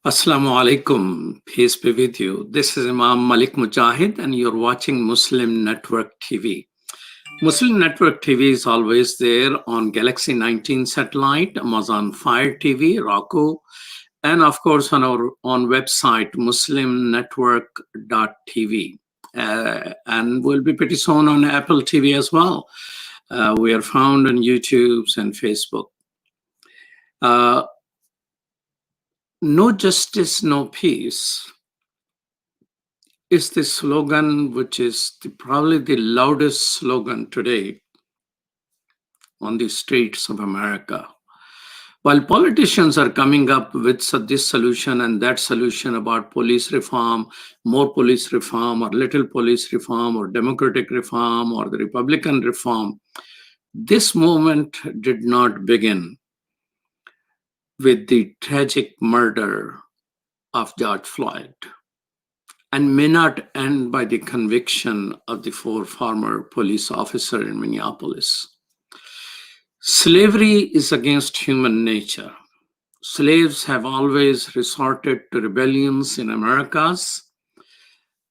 Assalamu alaikum, peace be with you. This is Imam Malik Mujahid, and you're watching Muslim Network TV. Muslim Network TV is always there on Galaxy 19 satellite, Amazon Fire TV, Roku, and of course on our own website, muslimnetwork.tv. And we'll be pretty soon on Apple TV as well. We are found on YouTube and Facebook. No justice, no peace is the slogan which is probably the loudest slogan today on the streets of America. While politicians are coming up with this solution and that solution about police reform, more police reform, or little police reform, or democratic reform, or the Republican reform, this movement did not begin with the tragic murder of George Floyd, and may not end by the conviction of the 4 former police officers in Minneapolis. Slavery is against human nature. Slaves have always resorted to rebellions in Americas,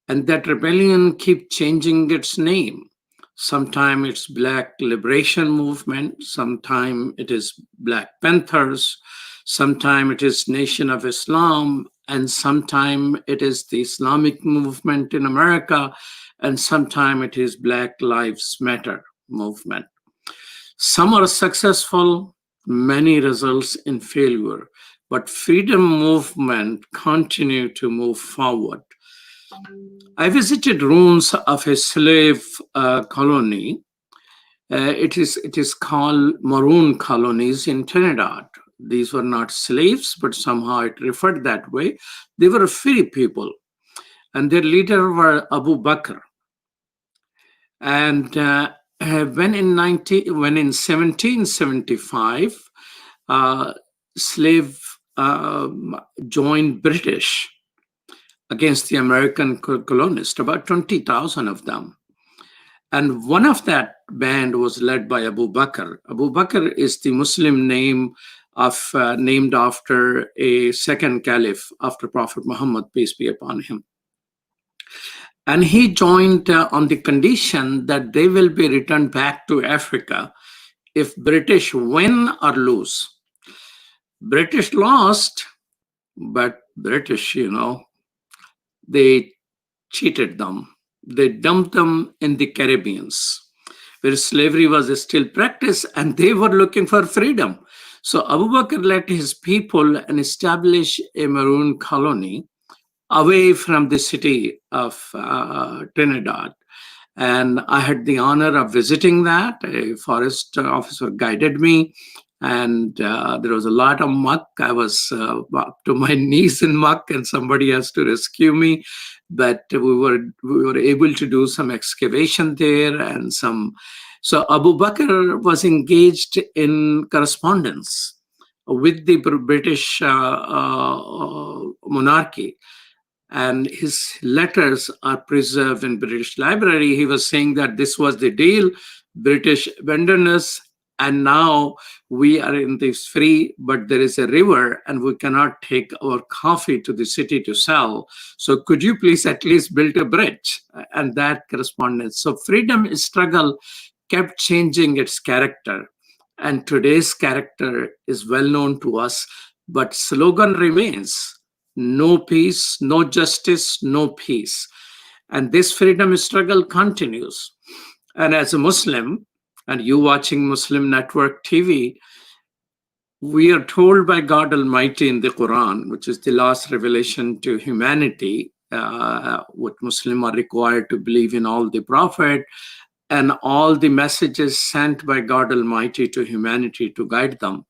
and that rebellion keeps changing its name. Sometimes it's Black Liberation Movement, sometimes it is Black Panthers, sometimes it is Nation of Islam, and sometimes it is the Islamic movement in America, and sometimes it is Black Lives Matter movement. Some are successful, many results in failure, but freedom movement continue to move forward. I visited ruins of a slave colony. It is called Maroon colonies in Trinidad. These were not slaves, but somehow it referred that way. They were free people, and their leader were Abu Bakr. And when in 1775, slave joined British against the American colonists, about 20,000 of them. And one of that band was led by Abu Bakr. Abu Bakr is the Muslim name named after a second caliph after Prophet Muhammad, peace be upon him. And he joined on the condition that they will be returned back to Africa if British win or lose. British lost, but British, they cheated them. They dumped them in the Caribbean, where slavery was still practiced, and they were looking for freedom. So Abu Bakr led his people and established a Maroon colony away from the city of Trinidad. And I had the honor of visiting that. A forest officer guided me, and there was a lot of muck. I was up to my knees in muck, and somebody has to rescue me. But we were able to do some excavation there and some. So Abu Bakr was engaged in correspondence with the British monarchy, and his letters are preserved in British Library. He was saying that this was the deal, British abandoned us, and now we are in this free, but there is a river and we cannot take our coffee to the city to sell. So could you please at least build a bridge? And that correspondence. So freedom struggle kept changing its character. And today's character is well known to us, but slogan remains: no peace, no justice, no peace. And this freedom struggle continues. And as a Muslim, and you watching Muslim Network TV, we are told by God Almighty in the Quran, which is the last revelation to humanity, what Muslims are required to believe in all the prophet and all the messages sent by God Almighty to humanity to guide them.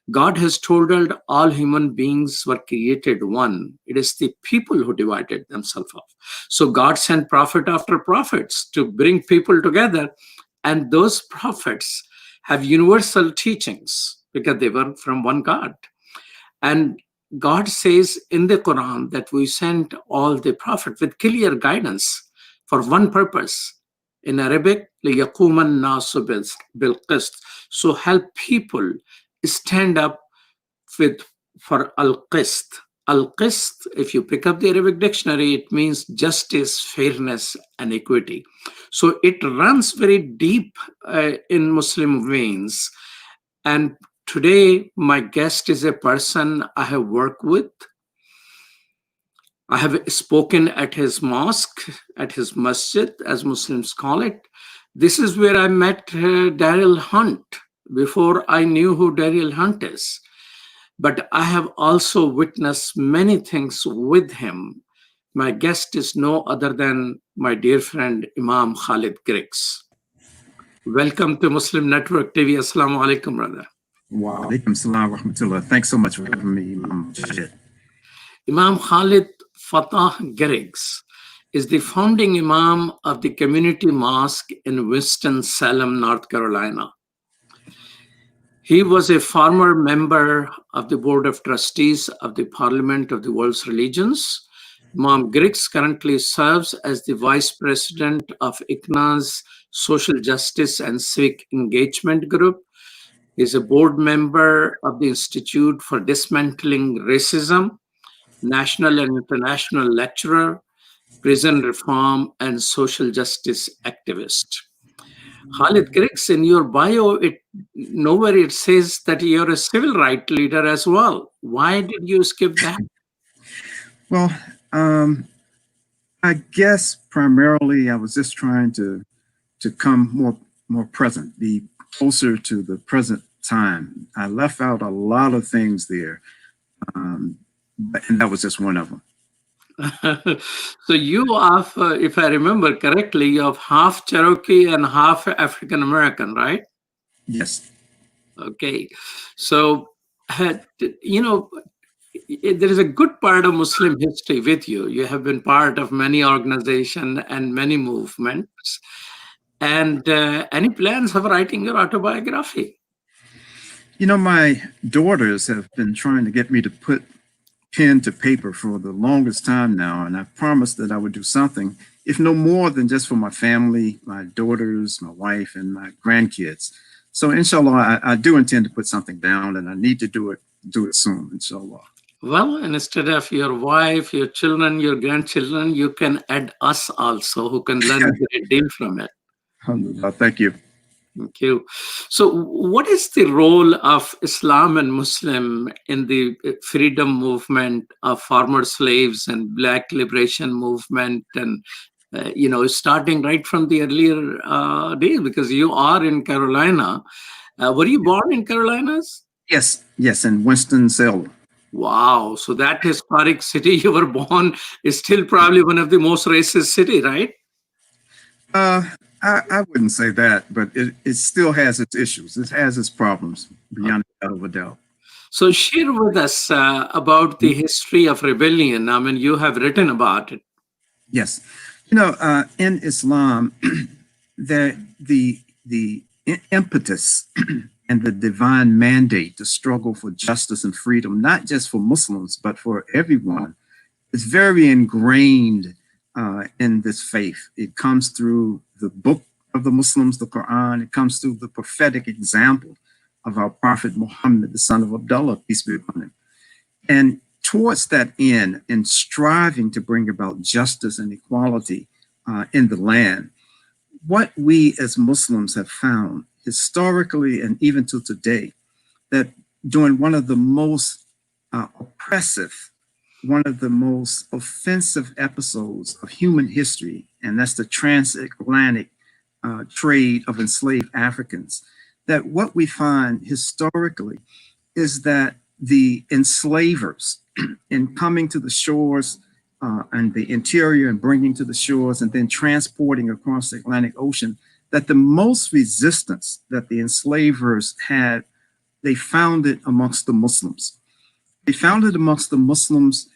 God has told us all human beings were created one. It is the people who divided themselves up. So God sent prophet after prophets to bring people together. And those prophets have universal teachings because they were from one God. And God says in the Quran that we sent all the prophets with clear guidance for one purpose. In Arabic, لِيَقُومَ النَّاسُ بِالْقِسْطِ, so help people stand up for al-qist. Al-Qist, if you pick up the Arabic dictionary, it means justice, fairness, and equity. So it runs very deep in Muslim veins. And today, my guest is a person I have worked with. I have spoken at his mosque, at his masjid, as Muslims call it. This is where I met Daryl Hunt before I knew who Daryl Hunt is. But I have also witnessed many things with him. My guest is no other than my dear friend Imam Khalid Griggs. Welcome to Muslim Network TV. Assalamu alaikum, brother. Wa alaikum salam wa rahmatullah. Thanks so much for having me, Imam. Imam Khalid Fattah Griggs is the founding Imam of the Community Mosque in Winston-Salem, North Carolina. He was a former member of the Board of Trustees of the Parliament of the World's Religions. Imam Griggs currently serves as the Vice President of ICNA's Social Justice and Civic Engagement Group. He is a board member of the Institute for Dismantling Racism, national and international lecturer, prison reform, and social justice activist. Khalid Griggs, in your bio, nowhere it says that you're a civil rights leader as well. Why did you skip that? Well, I guess primarily I was just trying to come more present, be closer to the present time. I left out a lot of things there, and that was just one of them. So you are, if I remember correctly, you have half Cherokee and half African American, right? Yes. Okay. So, you know, there is a good part of Muslim history with you. You have been part of many organizations and many movements. And any plans of writing your autobiography? You know, my daughters have been trying to get me to put pen to paper for the longest time now, and I promised that I would do something, if no more than just for my family, my daughters, my wife, and my grandkids. So inshallah, I do intend to put something down, and I need to do it soon, inshallah. Well, instead of your wife, your children, your grandchildren, you can add us also, who can learn a great deal from it. Alhamdulillah. Thank you. Thank you. So, what is the role of Islam and Muslim in the freedom movement of former slaves and Black liberation movement, and starting right from the earlier days? Because you are in Carolina. Were you born in Carolinas? Yes, in Winston-Salem. Wow! So that historic city you were born is still probably one of the most racist city, right? I wouldn't say that, but it still has its issues. It has its problems, beyond a shadow of a doubt. So share with us about the history of rebellion. I mean, you have written about it. Yes. You know, in Islam, the impetus and the divine mandate to struggle for justice and freedom, not just for Muslims, but for everyone, is very ingrained in this faith. It comes through the book of the Muslims, the Quran. It comes through the prophetic example of our Prophet Muhammad, the son of Abdullah, peace be upon him. And towards that end, in striving to bring about justice and equality in the land, what we as Muslims have found historically and even to today, that during one of the most oppressive, one of the most offensive episodes of human history, and that's the transatlantic trade of enslaved Africans, that what we find historically is that the enslavers in coming to the shores and the interior and bringing to the shores and then transporting across the Atlantic Ocean, that the most resistance that the enslavers had, they found it amongst the Muslims. They found it amongst the Muslims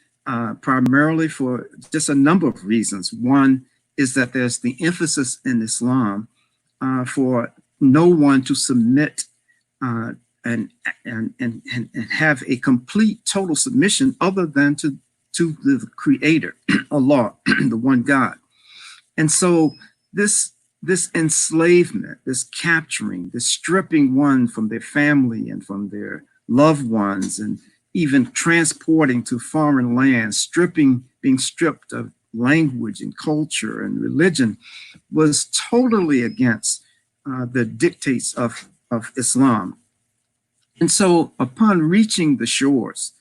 primarily for just a number of reasons. One is that there's the emphasis in Islam for no one to submit and have a complete total submission other than to the Creator, Allah, the one God. And so this enslavement, this capturing, this stripping one from their family and from their loved ones, and even transporting to foreign lands, being stripped of language and culture and religion, was totally against the dictates of Islam. And so upon reaching the shores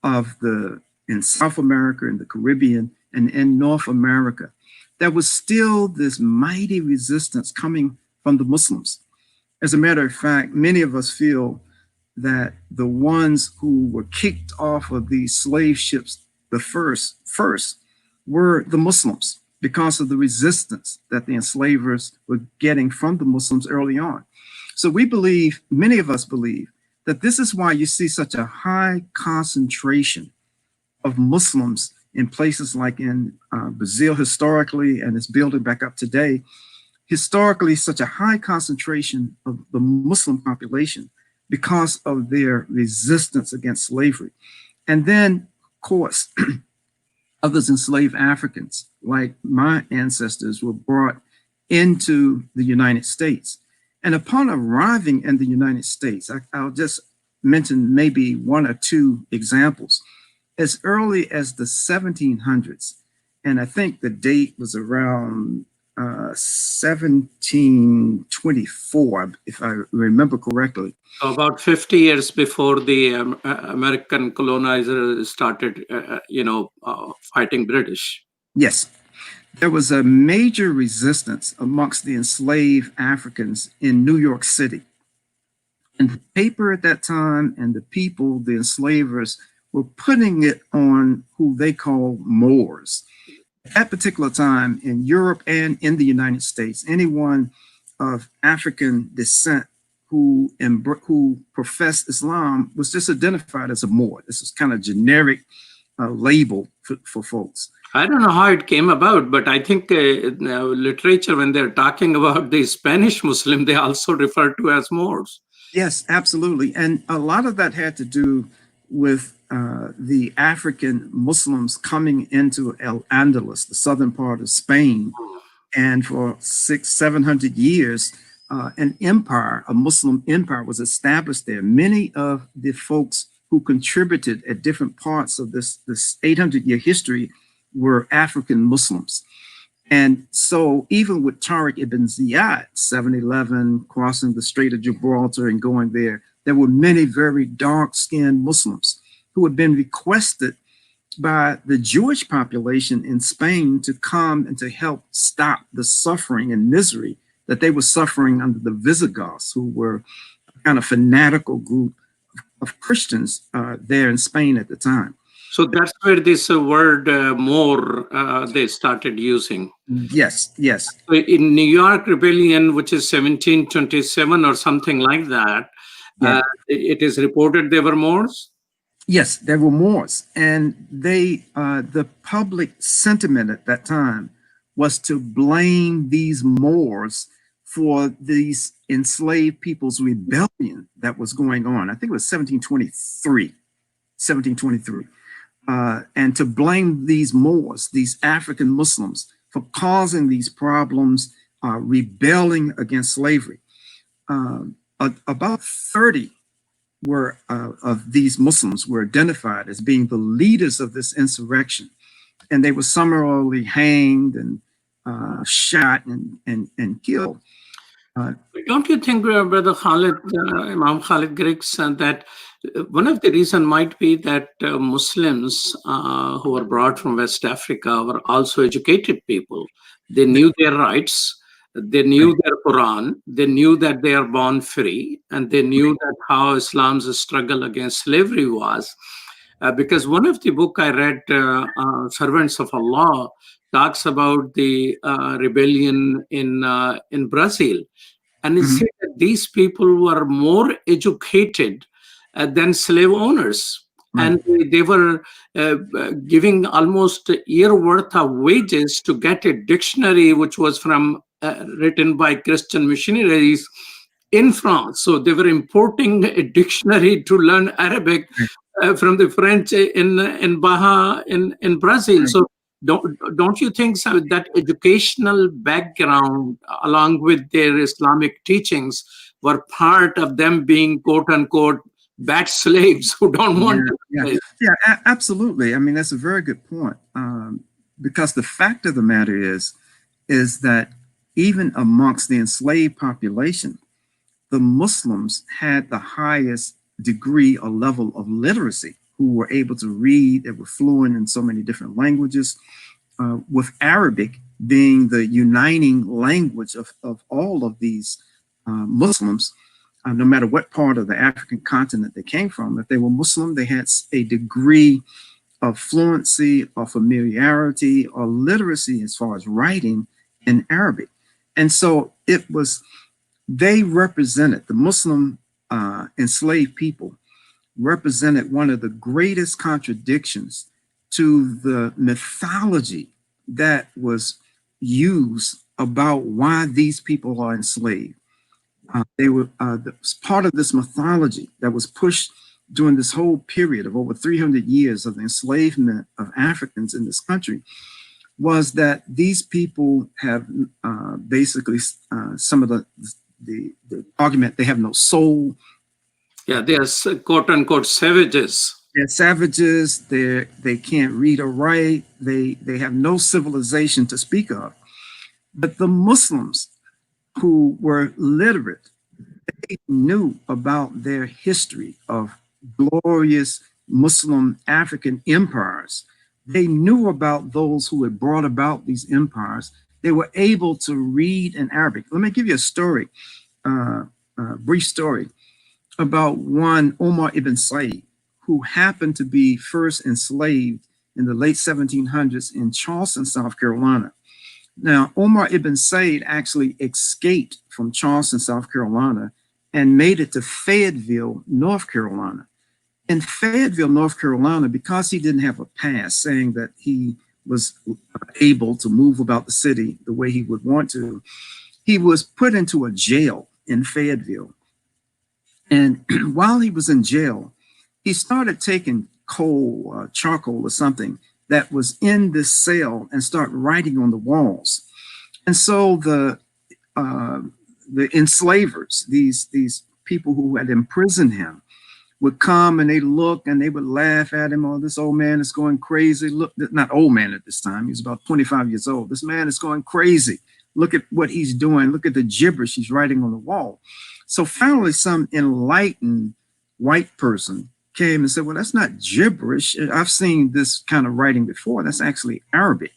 in South America, in the Caribbean, and in North America, there was still this mighty resistance coming from the Muslims. As a matter of fact, many of us feel that the ones who were kicked off of these slave ships the first were the Muslims because of the resistance that the enslavers were getting from the Muslims early on. So we believe, many of us believe, that this is why you see such a high concentration of Muslims in places like in Brazil historically, and it's building back up today. Historically, such a high concentration of the Muslim population because of their resistance against slavery. And then, of course, others enslaved Africans, like my ancestors, were brought into the United States. And upon arriving in the United States, I'll just mention maybe one or two examples. As early as the 1700s, and I think the date was around 1724, if I remember correctly. About 50 years before the American colonizer started, fighting British. Yes. There was a major resistance amongst the enslaved Africans in New York City. And the paper at that time and the people, the enslavers, were putting it on who they call Moors. At that particular time in Europe and in the United States, anyone of African descent who professed Islam was just identified as a Moor. This is kind of generic label for folks. I don't know how it came about, but I think literature, when they're talking about the Spanish Muslim, they also refer to as Moors. Yes, absolutely. And a lot of that had to do with the African Muslims coming into Al-Andalus, the southern part of Spain. And for 600-700 years, an empire, a Muslim empire, was established there. Many of the folks who contributed at different parts of this 800-year history were African Muslims. And so even with Tariq ibn Ziyad, 711, crossing the Strait of Gibraltar and going there, there were many very dark-skinned Muslims who had been requested by the Jewish population in Spain to come and to help stop the suffering and misery that they were suffering under the Visigoths, who were a kind of fanatical group of Christians there in Spain at the time. So that's where this word Moor they started using. Yes, yes. So in New York Rebellion, which is 1727 or something like that, yeah. It is reported they were Moors? Yes, there were Moors. And they, the public sentiment at that time was to blame these Moors for these enslaved people's rebellion that was going on. I think it was 1723. And to blame these Moors, these African Muslims, for causing these problems, rebelling against slavery. About 30 of these Muslims were identified as being the leaders of this insurrection. And they were summarily hanged and shot and killed. Don't you think, Brother Khalid, Imam Khalid Griggs, that one of the reasons might be that Muslims who were brought from West Africa were also educated people. They knew their rights, they knew their Quran, they knew that they are born free, and they knew that how Islam's struggle against slavery was. Because one of the book I read, Servants of Allah, talks about the rebellion in Brazil. And it said that these people were more educated than slave owners. And they were giving almost a year worth of wages to get a dictionary, which was written by Christian missionaries in France. So they were importing a dictionary to learn Arabic from the French in Baja in Brazil. So don't you think so that educational background, along with their Islamic teachings, were part of them being, quote unquote, bad slaves who don't want to be slaves. Absolutely. I mean, that's a very good point. Because the fact of the matter is that even amongst the enslaved population, the Muslims had the highest degree or level of literacy, who were able to read, that were fluent in so many different languages, with Arabic being the uniting language of all of these Muslims, no matter what part of the African continent they came from. If they were Muslim, they had a degree of fluency or familiarity or literacy as far as writing in Arabic. And so they represented, the Muslim enslaved people represented one of the greatest contradictions to the mythology that was used about why these people are enslaved. They were part of this mythology that was pushed during this whole period of over 300 years of the enslavement of Africans in this country, was that these people have basically some of the argument, they have no soul. Yeah, they are quote unquote savages. They're savages. They can't read or write. They have no civilization to speak of. But the Muslims who were literate, they knew about their history of glorious Muslim African empires. They knew about those who had brought about these empires. They were able to read in Arabic. Let me give you a story, a brief story about one Omar ibn Said, who happened to be first enslaved in the late 1700s in Charleston, South Carolina. Now, Omar ibn Said actually escaped from Charleston, South Carolina, and made it to Fayetteville, North Carolina. In Fayetteville, North Carolina, because he didn't have a pass saying that he was able to move about the city the way he would want to, he was put into a jail in Fayetteville. And while he was in jail, he started taking coal, charcoal or something that was in this cell and start writing on the walls. And so the enslavers, these people who had imprisoned him, would come and they look and they would laugh at him. Oh, this old man is going crazy. Look, not old man at this time. He was about 25 years old. This man is going crazy. Look at what he's doing. Look at the gibberish he's writing on the wall. So finally, some enlightened white person came and said, well, that's not gibberish. I've seen this kind of writing before. That's actually Arabic.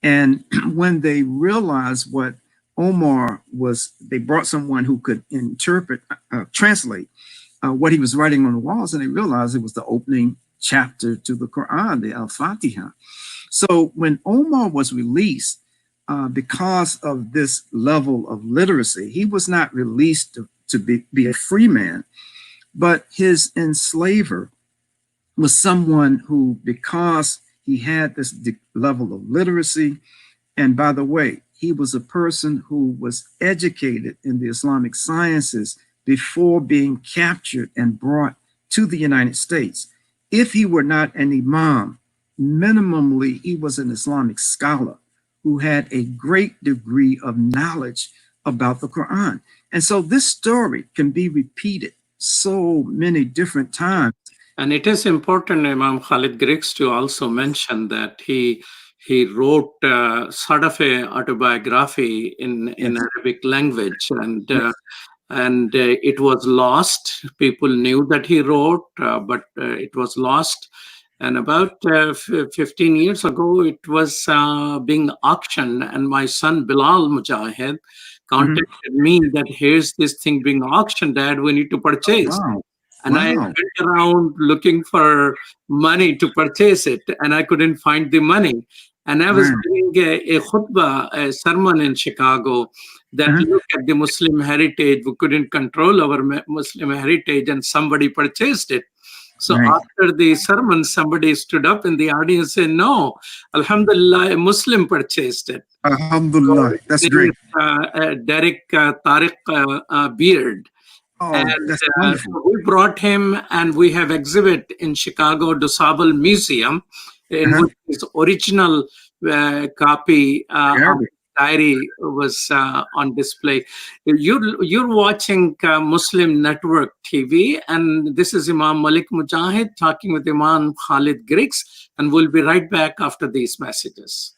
And when they realized what Omar was, they brought someone who could interpret, translate what he was writing on the walls, and they realized it was the opening chapter to the Quran, the Al-Fatiha. So when Omar was released, because of this level of literacy, he was not released to be a free man, but his enslaver was someone who, because he had this level of literacy, and by the way, he was a person who was educated in the Islamic sciences before being captured and brought to the United States. If he were not an Imam, minimally he was an Islamic scholar who had a great degree of knowledge about the Quran. And so this story can be repeated so many different times. And it is important, Imam Khalid Griggs, to also mention that he wrote sort of a autobiography in Arabic language, and it was lost. People knew that he wrote, but it was lost. And about 15 years ago, it was being auctioned, and my son Bilal Mujahid contacted me that here's this thing being auctioned, Dad, we need to purchase. Wow. And I went around looking for money to purchase it, and I couldn't find the money. And I was doing a khutbah, a sermon in Chicago that looked at the Muslim heritage. We couldn't control our Muslim heritage, and somebody purchased it. So after the sermon, somebody stood up in the audience and said, no, Alhamdulillah, a Muslim purchased it. Alhamdulillah, so that's great. Derek Tariq Beard. Oh, and that's wonderful. So we brought him, and we have exhibit in Chicago Dusable Museum, in which his original copy of diary was on display. You're watching Muslim Network TV, and this is Imam Malik Mujahid talking with Imam Khalid Griggs, and we'll be right back after these messages.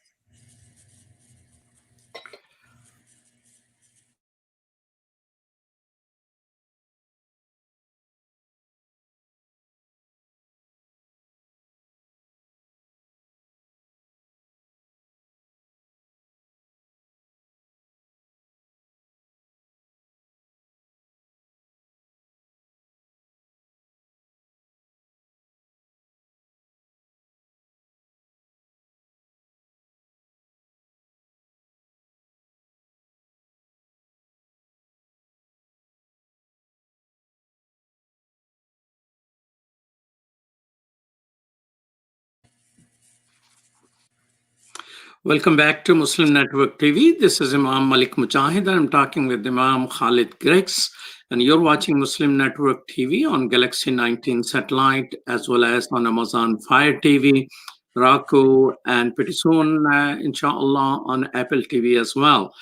Welcome back to Muslim Network TV. This is Imam Malik Mujahid. I'm talking with Imam Khalid Griggs, and you're watching Muslim Network TV on Galaxy 19 satellite, as well as on Amazon Fire TV, Roku, and pretty soon, inshallah, on Apple TV as well.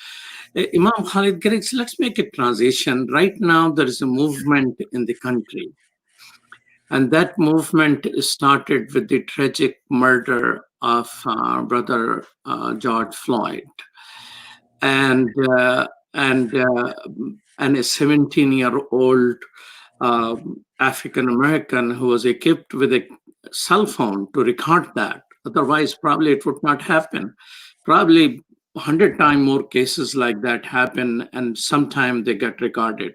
Imam Khalid Griggs, let's make a transition. Right now, there is a movement in the country, and that movement started with the tragic murder of brother George Floyd, and and a 17-year-old African American who was equipped with a cell phone to record that. Otherwise, probably it would not happen. Probably 100 times more cases like that happen, and sometime they get recorded.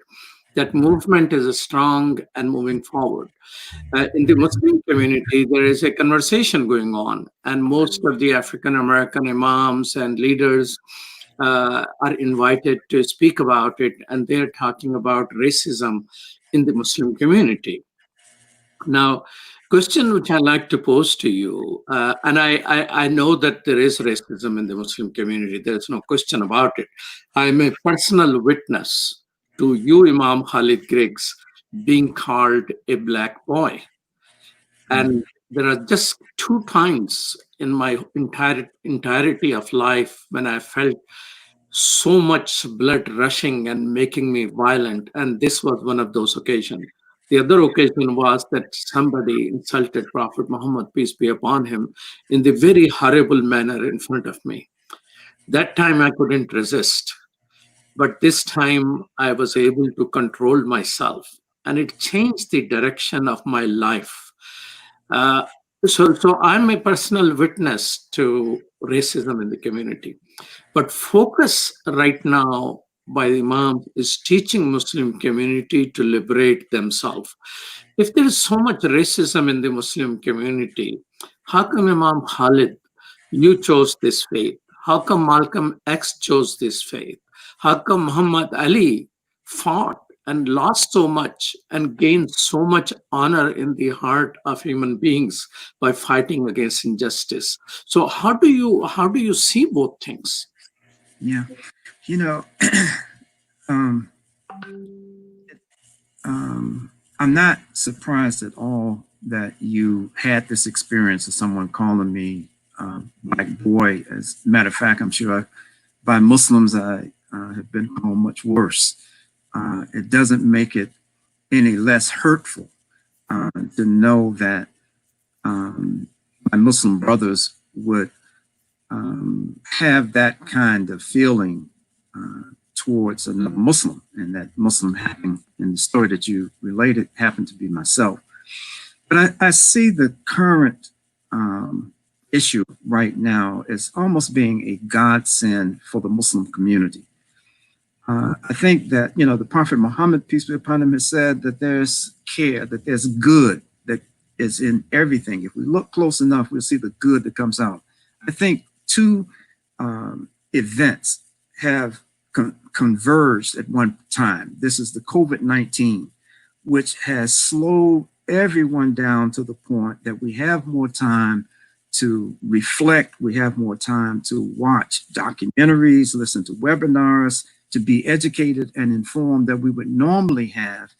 That movement is strong and moving forward. In the Muslim community, there is a conversation going on, and most of the African American imams and leaders are invited to speak about it, and they're talking about racism in the Muslim community. Now, question which I like to pose to you, and I know that there is racism in the Muslim community. There's no question about it. I'm a personal witness to you, Imam Khalid Griggs, being called a black boy. And there are just 2 times in my entirety of life when I felt so much blood rushing and making me violent. And this was one of those occasions. The other occasion was that somebody insulted Prophet Muhammad, peace be upon him, in the very horrible manner in front of me. That time I couldn't resist. But this time I was able to control myself, and it changed the direction of my life. Uh, so I'm a personal witness to racism in the community. But focus right now by the Imam is teaching Muslim community to liberate themselves. If there is so much racism in the Muslim community, how come Imam Khalid, you chose this faith? How come Malcolm X chose this faith? How come Muhammad Ali fought and lost so much and gained so much honor in the heart of human beings by fighting against injustice? So how do you see both things? Yeah, you know, um, I'm not surprised at all that you had this experience of someone calling me black boy. As a matter of fact, I'm sure by Muslims I have been called much worse. It doesn't make it any less hurtful to know that my Muslim brothers would have that kind of feeling towards another Muslim, and that Muslim happened in the story that you related happened to be myself. But I see the current issue right now as almost being a godsend for the Muslim community. I think that, the Prophet Muhammad, peace be upon him, has said that there's care, that there's good that is in everything. If we look close enough, we'll see the good that comes out. I think 2 events have converged at one time. This is the COVID-19, which has slowed everyone down to the point that we have more time to reflect. We have more time to watch documentaries, listen to webinars, to be educated and informed that we would normally have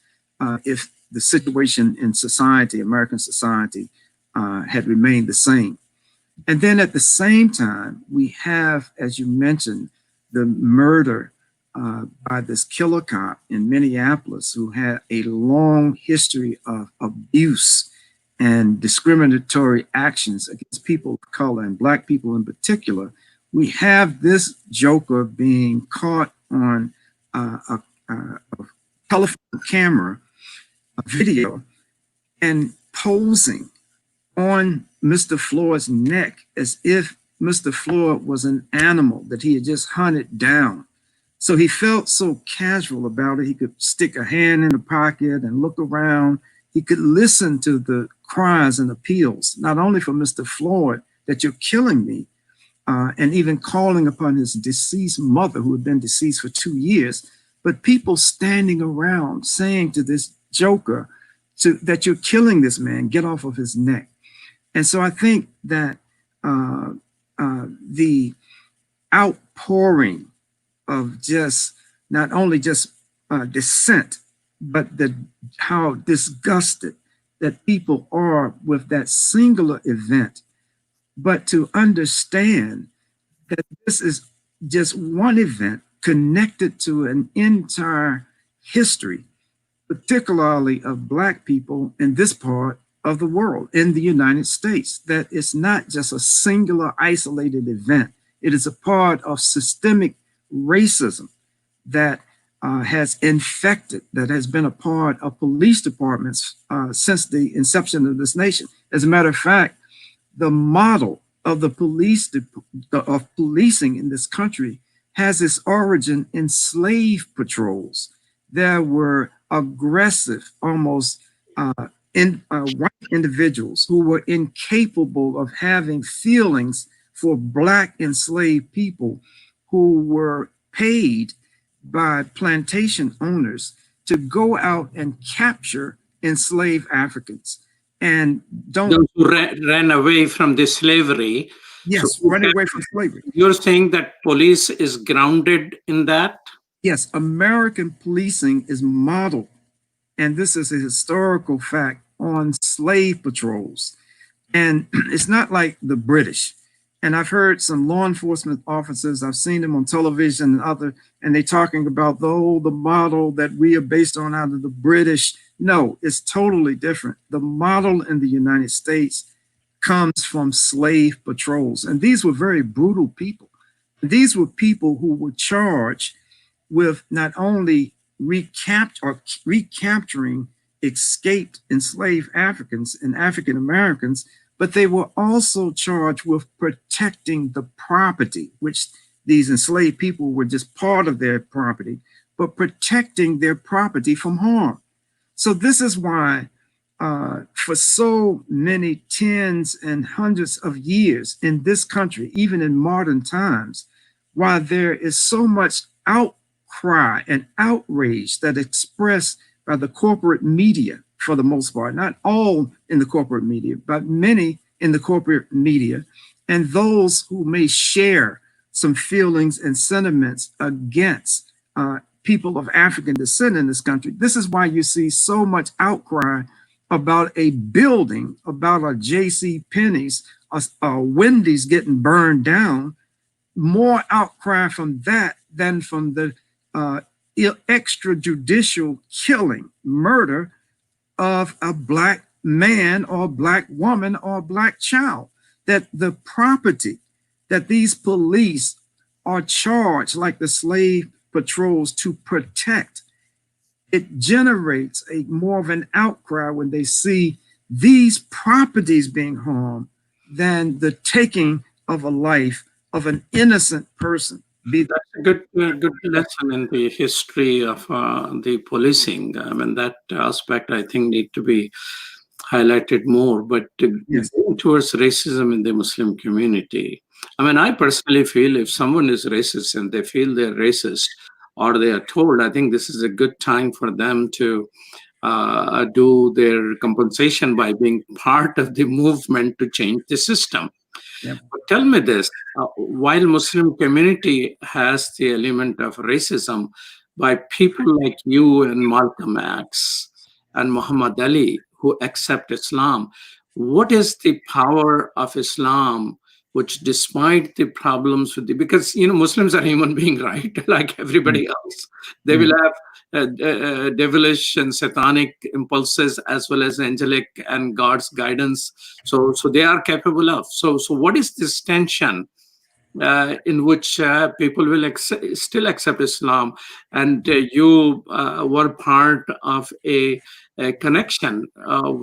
if the situation in society, American society, had remained the same. And then at the same time, we have, as you mentioned, the murder by this killer cop in Minneapolis who had a long history of abuse and discriminatory actions against people of color and Black people in particular, we have this joker being caught on a telephone camera, a video, and posing on Mr. Floyd's neck as if Mr. Floyd was an animal that he had just hunted down. So he felt so casual about it. He could stick a hand in the pocket and look around. He could listen to the cries and appeals, not only from Mr. Floyd, that you're killing me, and even calling upon his deceased mother, who had been deceased for 2 years, but people standing around saying to this joker that you're killing this man, get off of his neck. And so I think that the outpouring of just not only just dissent, but how disgusted that people are with that singular event, but to understand that this is just one event connected to an entire history, particularly of Black people in this part of the world, in the United States, that it's not just a singular isolated event. It is a part of systemic racism that has infected, that has been a part of police departments since the inception of this nation. As a matter of fact, the model of the of policing in this country has its origin in slave patrols. There were aggressive, almost white individuals who were incapable of having feelings for Black enslaved people, who were paid by plantation owners to go out and capture enslaved Africans. And those who ran away from the slavery. Yes, so run away from slavery. You're saying that police is grounded in that? Yes, American policing is modeled, and this is a historical fact, on slave patrols. And it's not like the British. And I've heard some law enforcement officers, I've seen them on television and they're talking about the model that we are based on out of the British. No, it's totally different. The model in the United States comes from slave patrols. And these were very brutal people. These were people who were charged with not only recapturing escaped enslaved Africans and African Americans, but they were also charged with protecting the property, which these enslaved people were just part of their property, but protecting their property from harm. So this is why for so many tens and hundreds of years in this country, even in modern times, why there is so much outcry and outrage that expressed by the corporate media, for the most part, not all in the corporate media, but many in the corporate media, and those who may share some feelings and sentiments against people of African descent in this country. This is why you see so much outcry about a building, about a J.C. Penney's, a Wendy's getting burned down. More outcry from that than from the extrajudicial killing, murder of a Black man or Black woman or Black child. That the property that these police are charged, like the slave patrols, to protect, it generates more of an outcry when they see these properties being harmed than the taking of a life of an innocent person. That's a good lesson in the history of the policing. I mean, that aspect I think need to be highlighted more. But Yes. going towards racism in the Muslim community, I mean, I personally feel if someone is racist and they feel they're racist or they are told, I think this is a good time for them to do their compensation by being part of the movement to change the system. Yep. But tell me this, while Muslim community has the element of racism by people like you and Malcolm X and Muhammad Ali who accept Islam, what is the power of Islam which despite the problems with the, because Muslims are human being, right? Like everybody else, they will have devilish and satanic impulses as well as angelic and God's guidance. So they are capable of. So what is this tension in which people will still accept Islam? And you were part of a connection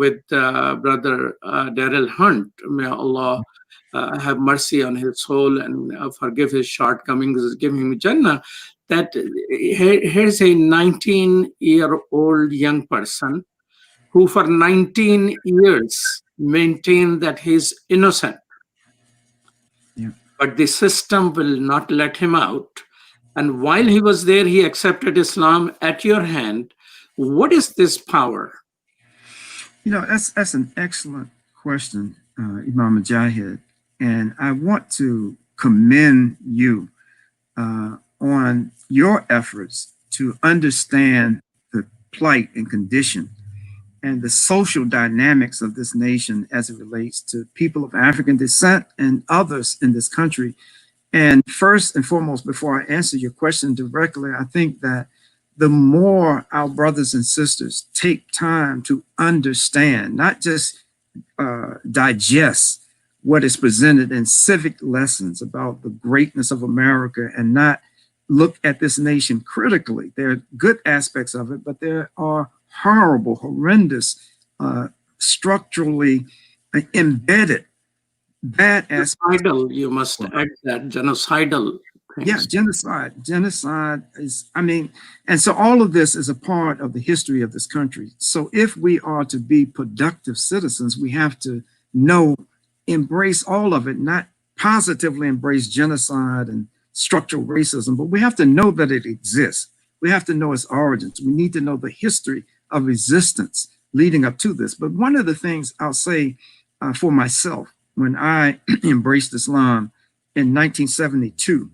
with Brother Daryl Hunt. May Allah have mercy on his soul and forgive his shortcomings, give him Jannah. That here's a 19-year-old young person who for 19 years maintained that he's innocent, but the system will not let him out. And while he was there, he accepted Islam at your hand. What is this power? That's an excellent question, Imam Mujahid. And I want to commend you on your efforts to understand the plight and condition and the social dynamics of this nation as it relates to people of African descent and others in this country. And first and foremost, before I answer your question directly, I think that the more our brothers and sisters take time to understand, not just digest what is presented in civic lessons about the greatness of America and not look at this nation critically. There are good aspects of it, but there are horrible, horrendous, structurally embedded bad aspects. Genocidal, you must add that, genocidal things. Yeah, genocide. Genocide is, and so all of this is a part of the history of this country. So if we are to be productive citizens, we have to embrace all of it, not positively embrace genocide and structural racism, but we have to know that it exists. We have to know its origins. We need to know the history of resistance leading up to this. But one of the things I'll say for myself, when I embraced Islam in 1972,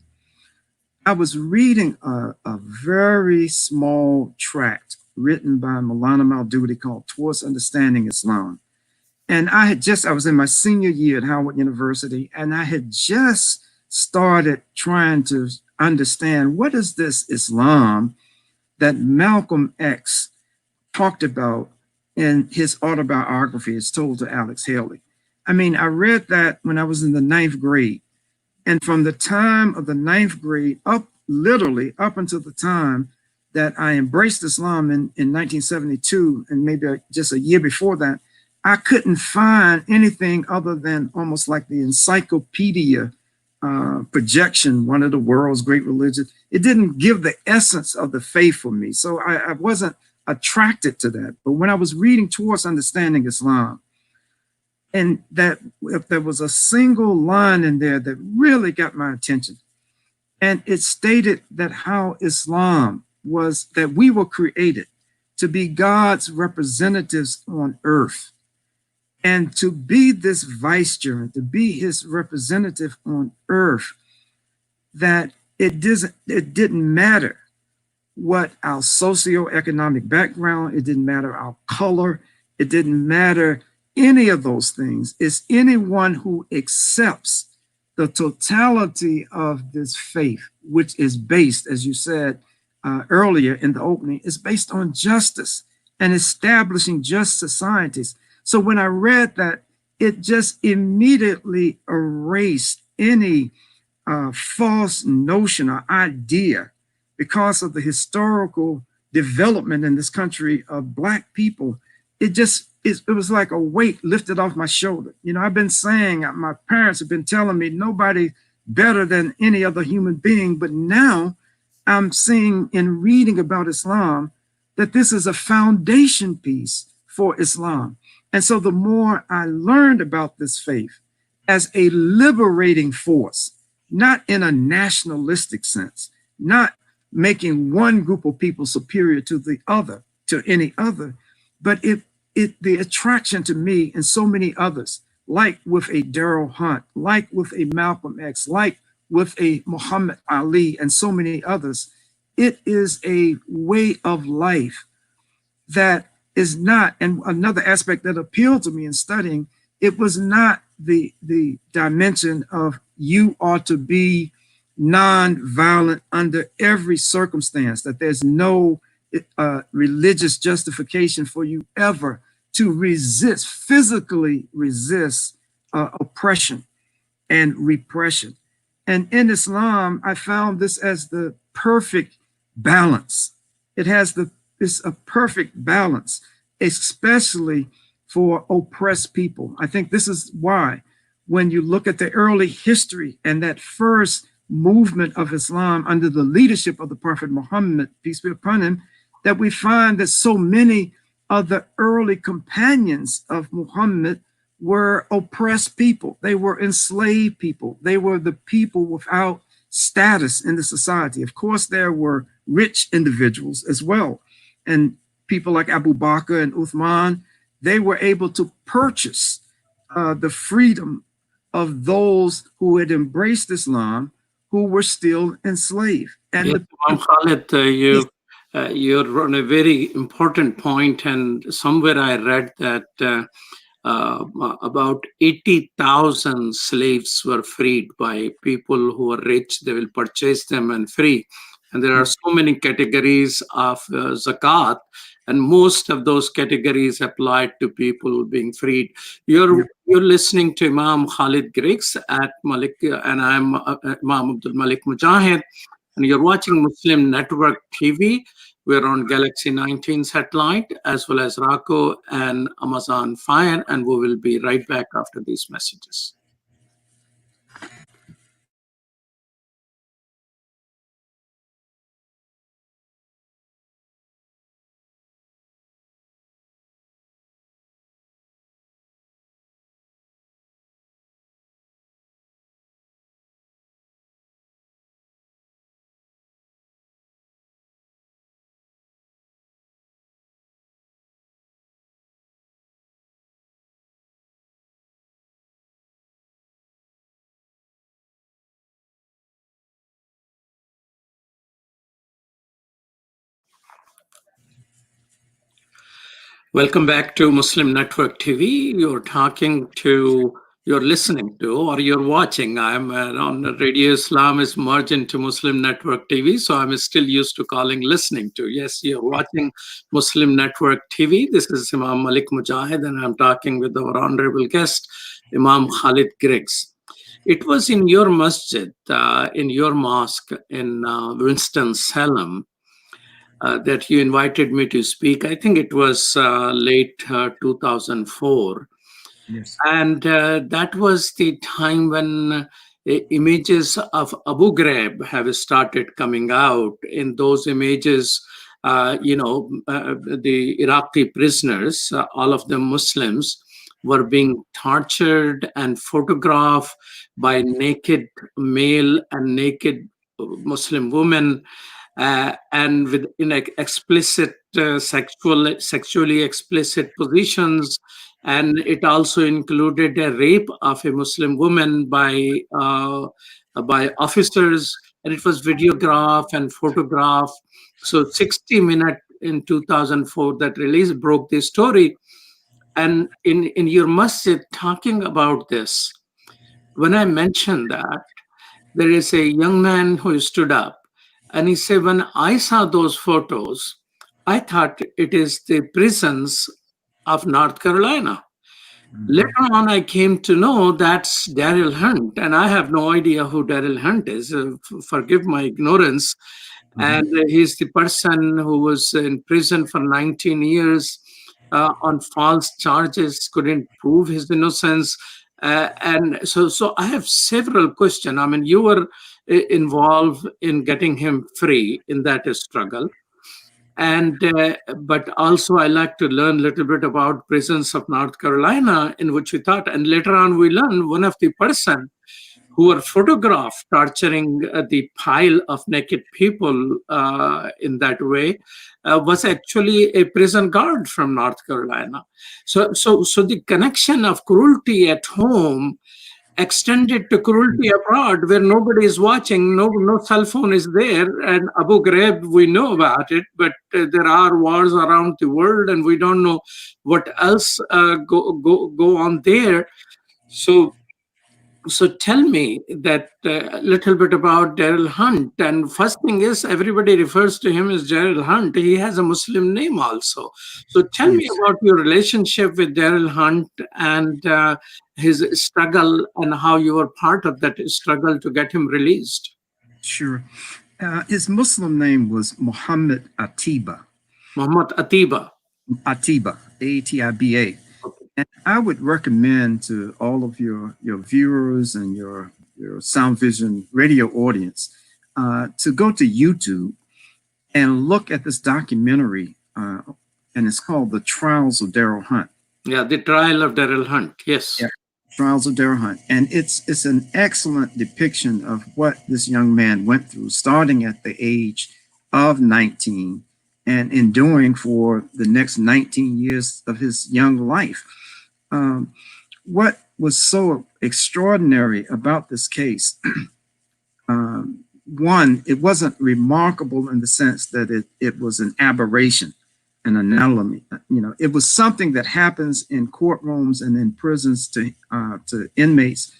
I was reading a very small tract written by Maulana Maududi called Towards Understanding Islam. And I was in my senior year at Howard University, and I had just started trying to understand what is this Islam that Malcolm X talked about in his autobiography, It's Told to Alex Haley. I read that when I was in the 9th grade. And from the time of the 9th grade literally up until the time that I embraced Islam in 1972, and maybe just a year before that, I couldn't find anything other than almost like the encyclopedia projection, one of the world's great religions. It didn't give the essence of the faith for me. So I wasn't attracted to that. But when I was reading Towards Understanding Islam, and that if there was a single line in there that really got my attention, and it stated that how Islam was, that we were created to be God's representatives on earth, and to be this vicegerent, to be his representative on earth, that it didn't matter what our socioeconomic background, it didn't matter our color, it didn't matter any of those things. It's anyone who accepts the totality of this faith, which is based, as you said earlier in the opening, is based on justice and establishing just societies. So when I read that, it just immediately erased any false notion or idea, because of the historical development in this country of Black people. It was like a weight lifted off my shoulder. I've been saying, my parents have been telling me nobody better than any other human being, but now I'm seeing in reading about Islam that this is a foundation piece for Islam. And so the more I learned about this faith as a liberating force, not in a nationalistic sense, not making one group of people superior to the other, to any other, but the attraction to me and so many others, like with a Daryl Hunt, like with a Malcolm X, like with a Muhammad Ali and so many others, it is a way of life that is not, and another aspect that appealed to me in studying, it was not the dimension of you are to be non-violent under every circumstance, that there's no religious justification for you ever to resist, physically resist oppression and repression. And in Islam, I found this as the perfect balance. It's a perfect balance, especially for oppressed people. I think this is why, when you look at the early history and that first movement of Islam under the leadership of the Prophet Muhammad, peace be upon him, that we find that so many of the early companions of Muhammad were oppressed people. They were enslaved people. They were the people without status in the society. Of course, there were rich individuals as well. And people like Abu Bakr and Uthman, they were able to purchase the freedom of those who had embraced Islam, who were still enslaved. And yes, Khalid, you're on a very important point, and somewhere I read that about 80,000 slaves were freed by people who are rich. They will purchase them and free. And there are so many categories of zakat, and most of those categories applied to people being freed. You're listening to Imam Khalid Griggs at Malik, and I'm Imam Abdul Malik Mujahid, and you're watching Muslim Network TV. We're on Galaxy 19 satellite, as well as Raco and Amazon Fire, and we will be right back after these messages. Welcome back to Muslim Network TV. You're listening to, or you're watching. I'm on Radio Islam is merged into Muslim Network TV, so I'm still used to calling listening to. Yes, you're watching Muslim Network TV. This is Imam Malik Mujahid, and I'm talking with our honorable guest, Imam Khalid Griggs. It was in your masjid, in your mosque in Winston-Salem, that you invited me to speak. I think it was late 2004. yes. And that was the time when images of Abu Ghraib have started coming out. In those images, the Iraqi prisoners, all of them Muslims, were being tortured and photographed by naked male and naked Muslim women, and with explicit sexually explicit positions. And it also included a rape of a Muslim woman by officers, and it was videographed and photographed. So 60 Minutes in 2004, that release broke the story. And in your masjid talking about this, when I mentioned that, there is a young man who stood up and he said, when I saw those photos, I thought it is the prisons of North Carolina. Later on, I came to know that's Daryl Hunt, and I have no idea who Daryl Hunt is. Forgive my ignorance. And he's the person who was in prison for 19 years on false charges, couldn't prove his innocence. And so I have several questions. I mean, you were involved in getting him free in that struggle. And but also I like to learn a little bit about prisons of North Carolina, in which we thought, and later on we learned one of the person who were photographed torturing the pile of naked people in that way was actually a prison guard from North Carolina. So the connection of cruelty at home extended to cruelty abroad, where nobody is watching, no cell phone is there. And Abu Ghraib, we know about it, but there are wars around the world, and we don't know what else go on there. So, so tell me that a little bit about Daryl Hunt. And first thing is, everybody refers to him as Daryl Hunt. He has a Muslim name also. So tell me Yes, about your relationship with Daryl Hunt and his struggle and how you were part of that struggle to get him released. sure. His Muslim name was Muhammad Atiba. Muhammad Atiba. Atiba, Atiba. And I would recommend to all of your viewers and your Sound Vision radio audience to go to YouTube and look at this documentary, and it's called The Trials of Daryl Hunt. Yeah, the trial of Daryl Hunt. Yeah, Yes. Trials of Daryl Hunt, and it's an excellent depiction of what this young man went through, starting at the age of 19 and enduring for the next 19 years of his young life. Um, what was so extraordinary about this case, one, it wasn't remarkable in the sense that it was an aberration, an anomaly. You know, it was something that happens in courtrooms and in prisons to inmates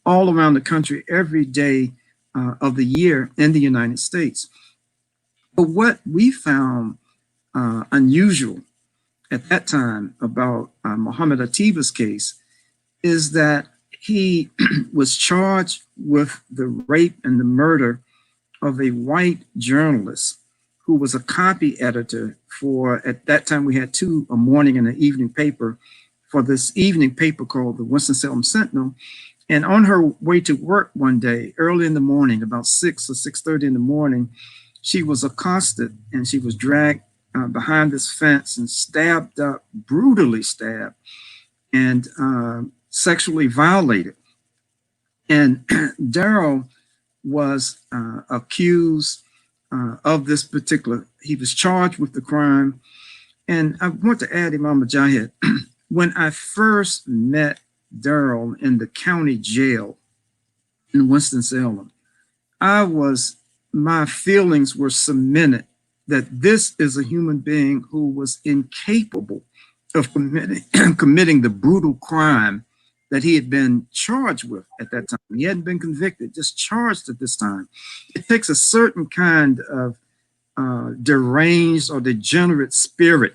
all around the country every day of the year in the United States. But what we found unusual at that time about Muhammad Atiba's case is that he was charged with the rape and the murder of a white journalist who was a copy editor for, at that time we had two, a morning and an evening paper, for this evening paper called the Winston-Salem Sentinel. And on her way to work one day, early in the morning, about 6 or 6:30 in the morning, she was accosted and she was dragged behind this fence and stabbed up, brutally stabbed, and sexually violated. And Daryl was accused of this particular, he was charged with the crime. And I want to add, Imam Mujahid, when I first met Daryl in the county jail in Winston-Salem, my feelings were cemented that this is a human being who was incapable of committing the brutal crime that he had been charged with at that time. He hadn't been convicted, just charged at this time. It takes a certain kind of deranged or degenerate spirit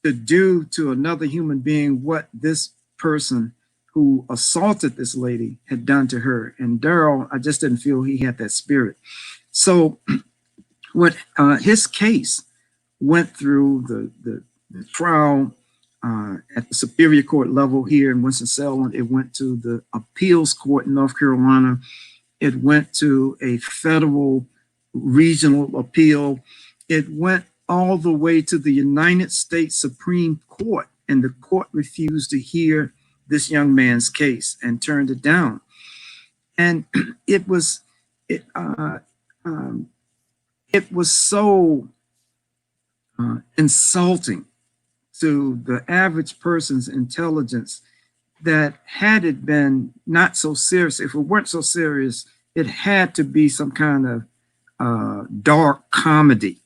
to do to another human being what this person who assaulted this lady had done to her. And Daryl, I just didn't feel he had that spirit. So what his case went through the trial at the Superior Court level here in Winston-Salem. It went to the appeals court in North Carolina. It went to a federal regional appeal. It went all the way to the United States Supreme Court, and the court refused to hear this young man's case and turned it down. And it was so insulting to the average person's intelligence that had it been not so serious, if it weren't so serious, it had to be some kind of dark comedy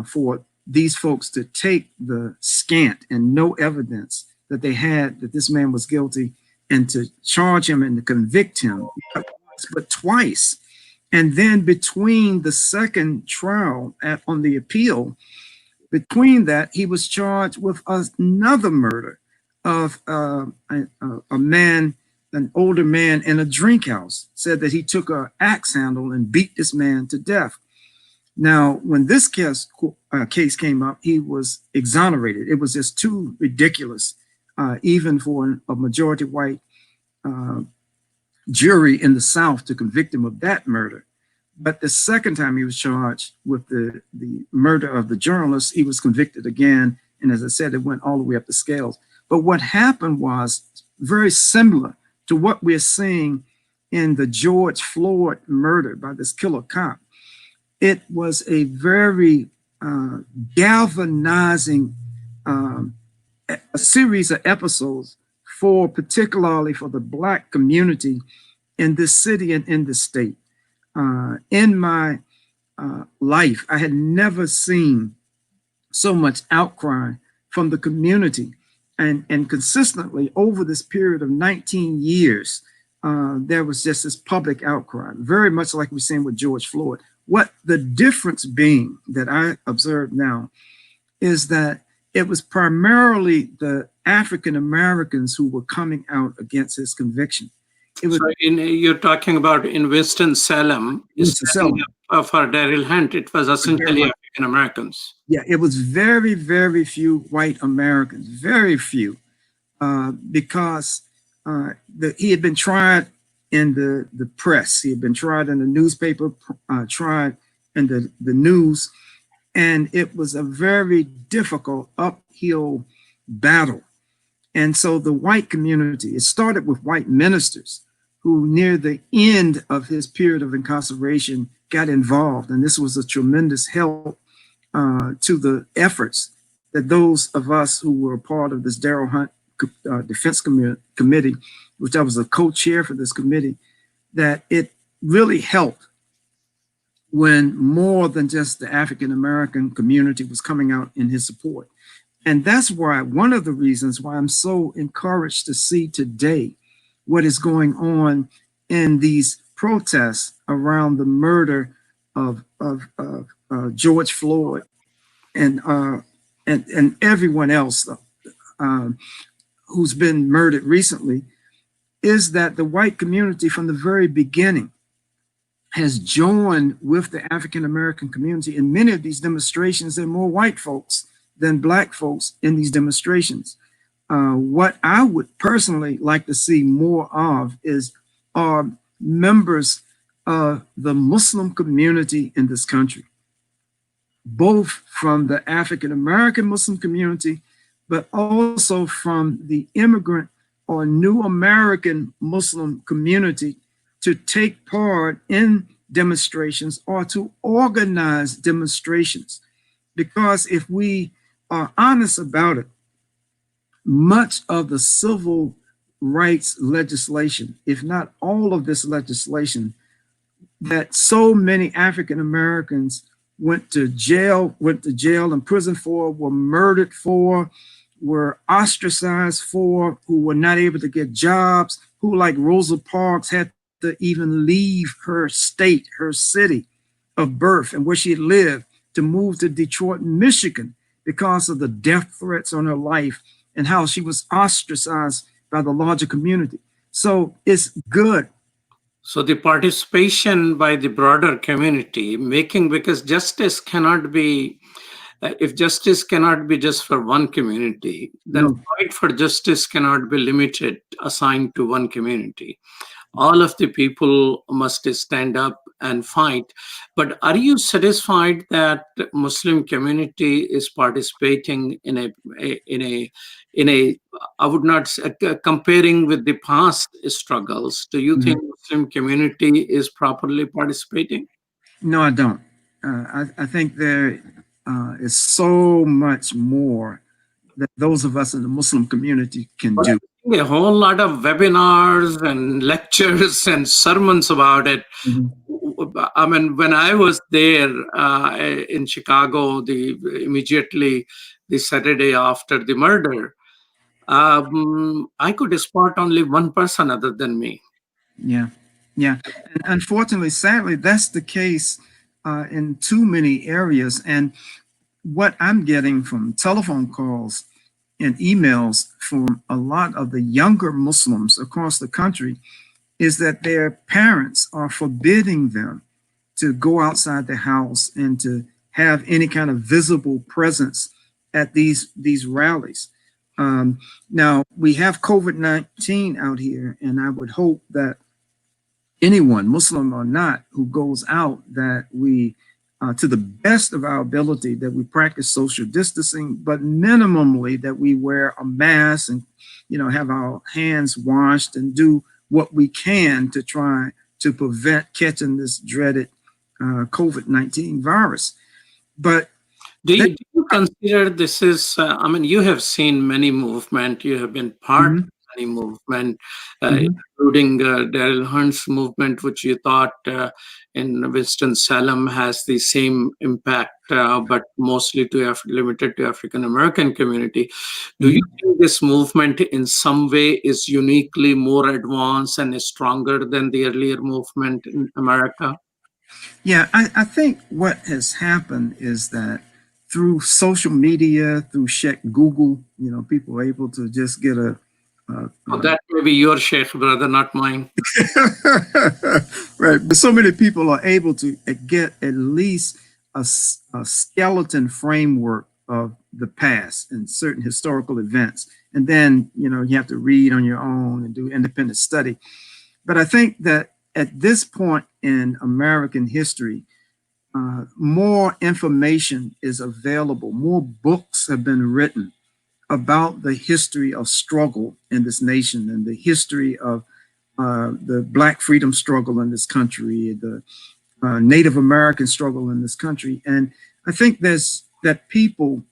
for these folks to take the scant and no evidence that they had that this man was guilty and to charge him and to convict him, but twice. And then between the second trial on the appeal, between that, he was charged with another murder of a man, an older man in a drink house, said that he took an axe handle and beat this man to death. Now, when this case came up, he was exonerated. It was just too ridiculous, even for a majority white jury in the South to convict him of that murder. But the second time he was charged with the murder of the journalist, he was convicted again. And as I said, it went all the way up the scales. But what happened was very similar to what we're seeing in the George Floyd murder by this killer cop. It was a very galvanizing a series of episodes particularly for the Black community in this city and in this state. In my life, I had never seen so much outcry from the community and consistently over this period of 19 years, there was just this public outcry, very much like we're seeing with George Floyd. What the difference being that I observe now is that it was primarily the African Americans who were coming out against his conviction. It was, so you're talking about in Winston-Salem, Winston-Salem. For Daryl Hunt, it was essentially African Americans. Yeah, it was very, very few white Americans, very few, because he had been tried in the press. He had been tried in the newspaper, tried in the news, and it was a very difficult uphill battle. And so the white community, it started with white ministers who near the end of his period of incarceration got involved. And this was a tremendous help to the efforts that those of us who were a part of this Daryl Hunt Defense Committee, which I was a co-chair for this committee, that it really helped when more than just the African American community was coming out in his support. And that's why, one of the reasons why I'm so encouraged to see today what is going on in these protests around the murder of George Floyd and everyone else who's been murdered recently, is that the white community from the very beginning has joined with the African American community. In many of these demonstrations, there are more white folks than black folks in these demonstrations. What I would personally like to see more of are members of the Muslim community in this country, both from the African American Muslim community, but also from the immigrant or new American Muslim community, to take part in demonstrations or to organize demonstrations. Because if we are honest about it, much of the civil rights legislation, if not all of this legislation, that so many African Americans went to jail and prison for, were murdered for, were ostracized for, who were not able to get jobs, who, like Rosa Parks, had to even leave her state, her city of birth and where she had lived, to move to Detroit, Michigan, because of the death threats on her life and how she was ostracized by the larger community. So it's good. So the participation by the broader community, because justice cannot be, if justice cannot be just for one community, then No. fight for justice cannot be limited, assigned to one community. All of the people must stand up and fight. But are you satisfied that Muslim community is participating in a I would not say, comparing with the past struggles, do you think Muslim community is properly participating? No, I don't. I think there is so much more that those of us in the Muslim community can do. A whole lot of webinars and lectures and sermons about it. I mean, when I was there in Chicago, immediately the Saturday after the murder, I could spot only one person other than me. Yeah. And unfortunately, sadly, that's the case in too many areas. And what I'm getting from telephone calls and emails from a lot of the younger Muslims across the country is that their parents are forbidding them to go outside the house and to have any kind of visible presence at these rallies. Now, we have COVID-19 out here, and I would hope that anyone, Muslim or not, who goes out, that we, to the best of our ability, that we practice social distancing, but minimally that we wear a mask and, have our hands washed and do what we can to try to prevent catching this dreaded COVID-19 virus. But do you consider this is, you have seen many movements, you have been part of many movements, Mhm. including Daryl Hunt's movement, which you thought in Winston-Salem has the same impact, but mostly limited to African American community. Do you Mhm. think this movement in some way is uniquely more advanced and is stronger than the earlier movement in America? Yeah, I think what has happened is that through social media, through check Google, people are able to just get Oh, that may be your sheikh, brother, not mine. right. But so many people are able to get at least a skeleton framework of the past and certain historical events. And then, you have to read on your own and do independent study. But I think that at this point in American history, more information is available, more books have been written about the history of struggle in this nation and the history of the Black freedom struggle in this country, the Native American struggle in this country. And I think that people,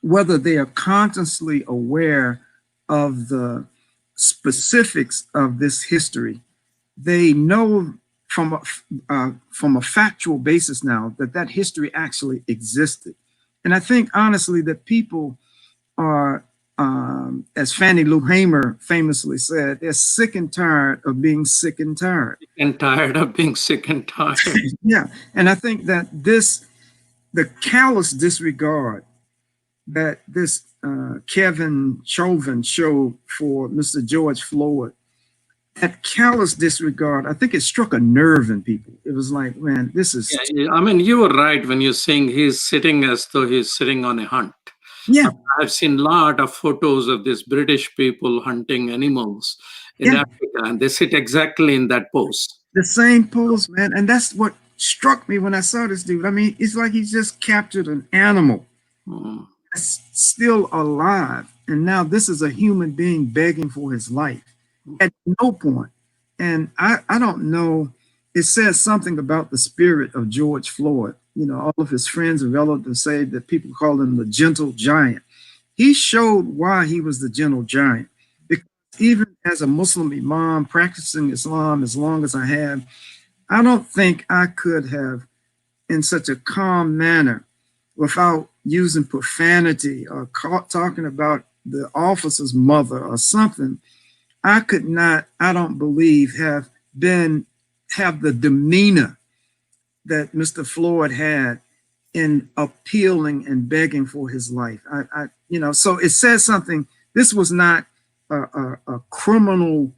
whether they are consciously aware of the specifics of this history, they know from a factual basis now that history actually existed. And I think honestly that people are, as Fannie Lou Hamer famously said, they're sick and tired of being sick and tired. And tired of being sick and tired. Yeah, and I think that the callous disregard that this Kevin Chauvin showed for Mr. George Floyd, that callous disregard, I think it struck a nerve in people. It was like, man, this is. Yeah, I mean, you were right when you're saying he's sitting as though he's sitting on a hunt. Yeah. I've seen a lot of photos of these British people hunting animals in Yeah. Africa, and they sit exactly in that pose. The same pose, man. And that's what struck me when I saw this dude. I mean, it's like he's just captured an animal that's still alive. And now this is a human being begging for his life at no point. And I don't know. It says something about the spirit of George Floyd. All of his friends and relatives say that people call him the gentle giant. He showed why he was the gentle giant. Because even as a Muslim Imam practicing Islam as long as I have, I don't think I could have, in such a calm manner, without using profanity or talking about the officer's mother or something, I could not, I don't believe, have the demeanor that Mr. Floyd had in appealing and begging for his life. So it says something. This was not a criminal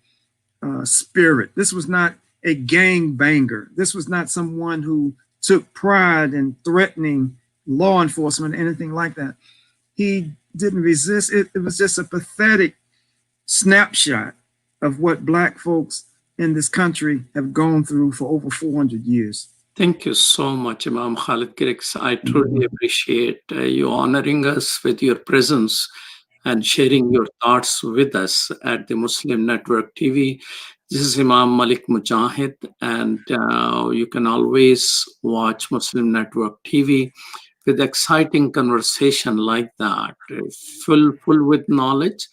spirit. This was not a gang banger. This was not someone who took pride in threatening law enforcement, anything like that. He didn't resist. It was just a pathetic snapshot of what Black folks in this country have gone through for over 400 years. Thank you so much, Imam Khalid Griggs. I truly appreciate you honoring us with your presence and sharing your thoughts with us at the Muslim Network TV. This is Imam Malik Mujahid, and you can always watch Muslim Network TV with exciting conversation like that, full with knowledge,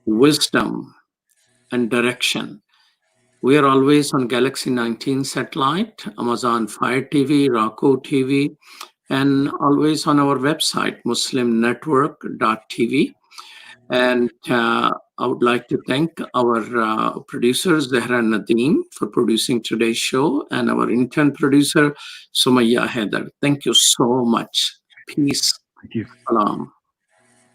wisdom, and direction. We are always on Galaxy 19 satellite, Amazon Fire TV, Roku TV, and always on our website, muslimnetwork.tv. And I would like to thank our producers, Zahra Nadeem, for producing today's show, and our intern producer, Sumaya Haider. Thank you so much. Peace. Thank you. Salam.